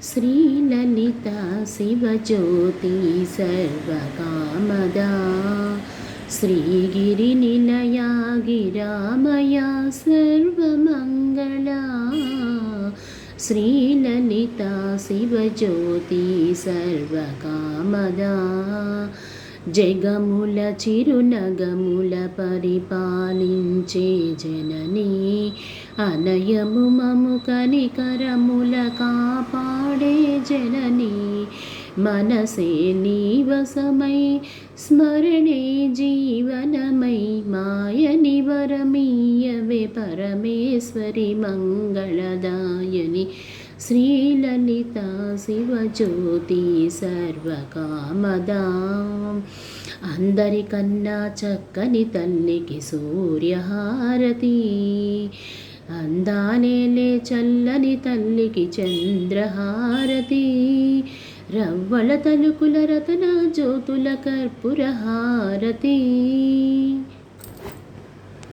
శ్రీలలితా శివజ్యోతి సర్వకామదా శ్రీగిరినిలయా గిరామయా సర్వమంగళా శ్రీలలితా శివజ్యోతి సర్వకామదా జగముల చిరునగముల పరిపాలించే జననీ అనయము మము కనికరముల కాపాడే జననీ మనసే నీవసమై స్మరణే జీవనమై మాయని వరమీయవే పరమేశ్వరి మంగళదాయని శ్రీలలితా శివజ్యోతి సర్వకామదా అందరికన్నా చక్కని తల్లికి సూర్యహారతి అందానేలే చల్లని తల్లికి చంద్రహారతి రవ్వల తలుకుల రతన జ్యోతుల కర్పూరహారతి